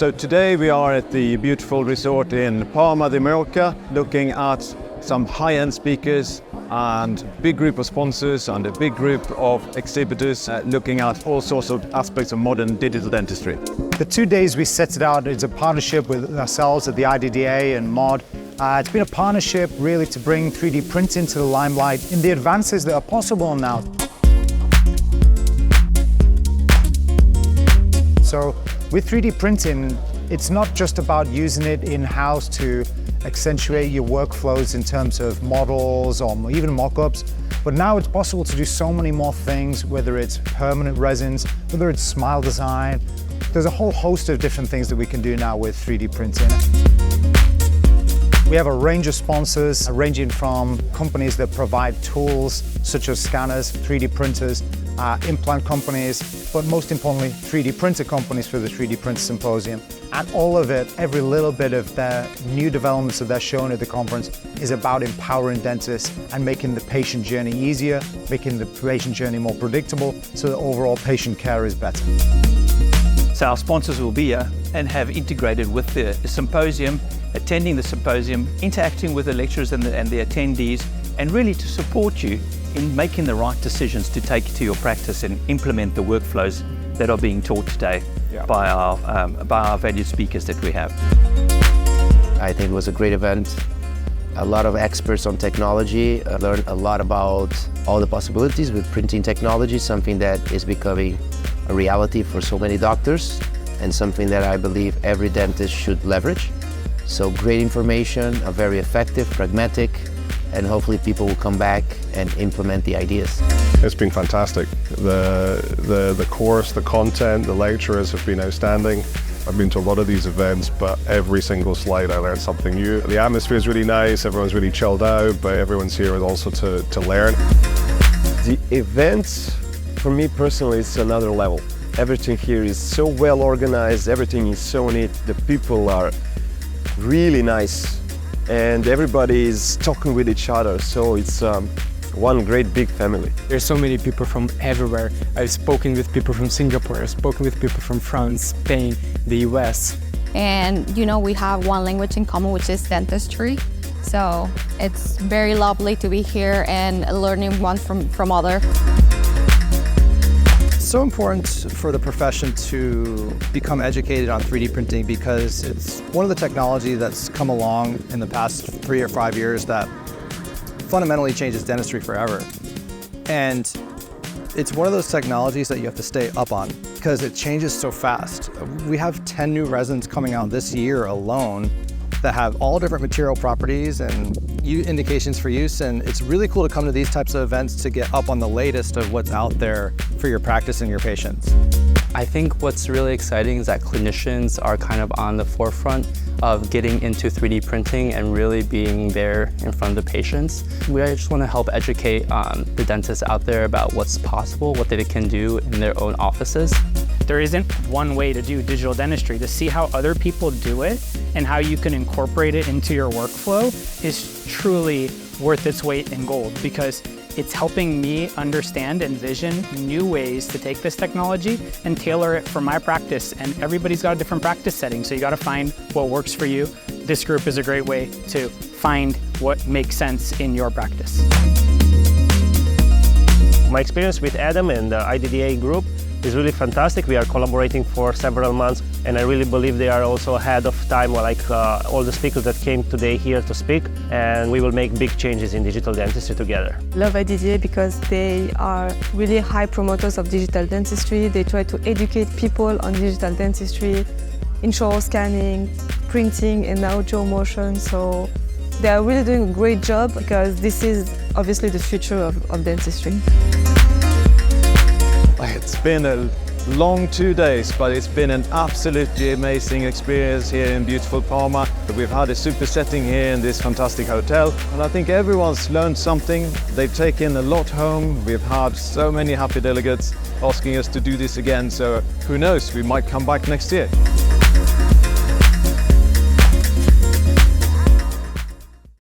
So today we are at the beautiful resort in Palma de Mallorca, looking at some high-end speakers and a big group of sponsors and a big group of exhibitors looking at all sorts of aspects of modern digital dentistry. The 2 days we set it out is a partnership with ourselves at the IDDAxMOD. It's been a partnership really to bring 3D printing to the limelight in the advances that are possible now. So with 3D printing, it's not just about using it in-house to accentuate your workflows in terms of models or even mock-ups, but now it's possible to do so many more things, whether it's permanent resins, whether it's smile design. There's a whole host of different things that we can do now with 3D printing. We have a range of sponsors ranging from companies that provide tools such as scanners, 3D printers, implant companies, but most importantly 3D printer companies for the 3D Printer Symposium. And all of it, every little bit of their new developments that they're showing at the conference is about empowering dentists and making the patient journey easier, making the patient journey more predictable, so that overall patient care is better. So our sponsors will be here and have integrated with the symposium, attending the symposium, interacting with the lecturers and the attendees, and really to support you in making the right decisions to take to your practice and implement the workflows that are being taught today by our valued speakers that we have. I think it was a great event. A lot of experts on technology. I learned a lot about all the possibilities with printing technology, something that is becoming a reality for so many doctors and something that I believe every dentist should leverage. So great information, a very effective, pragmatic, and hopefully people will come back and implement the ideas. It's been fantastic. The course, the content, the lecturers have been outstanding. I've been to a lot of these events, but every single slide I learned something new. The atmosphere is really nice, everyone's really chilled out, but everyone's here also to learn. The event, for me personally, is another level. Everything here is so well organized, everything is so neat, the people are really nice, and everybody is talking with each other, so it's one great big family. There's so many people from everywhere. I've spoken with people from Singapore, I've spoken with people from France, Spain, the US. And you know, we have one language in common, which is dentistry. So it's very lovely to be here and learning one from other. It's so important for the profession to become educated on 3D printing because it's one of the technology that's come along in the past 3 or 5 years that fundamentally changes dentistry forever. And it's one of those technologies that you have to stay up on because it changes so fast. We have 10 new resins coming out this year alone that have all different material properties and indications for use, and it's really cool to come to these types of events to get up on the latest of what's out there for your practice and your patients. I think what's really exciting is that clinicians are kind of on the forefront of getting into 3D printing and really being there in front of the patients. We just want to help educate the dentists out there about what's possible, what they can do in their own offices. There isn't one way to do digital dentistry. To see how other people do it and how you can incorporate it into your workflow is truly worth its weight in gold, because it's helping me understand and envision new ways to take this technology and tailor it for my practice. And everybody's got a different practice setting, so you got to find what works for you. This group is a great way to find what makes sense in your practice. My experience with Adam and the IDDA group is really fantastic. We are collaborating for several months, and I really believe they are also ahead of time, like all the speakers that came today here to speak, and we will make big changes in digital dentistry together. Love IDDA because they are really high promoters of digital dentistry. They try to educate people on digital dentistry, intraoral scanning, printing, and now jaw motion. So they are really doing a great job because this is obviously the future of dentistry. It's been a long 2 days, but it's been an absolutely amazing experience here in beautiful Palma. We've had a super setting here in this fantastic hotel, and I think everyone's learned something. They've taken a lot home. We've had so many happy delegates asking us to do this again, so who knows, we might come back next year.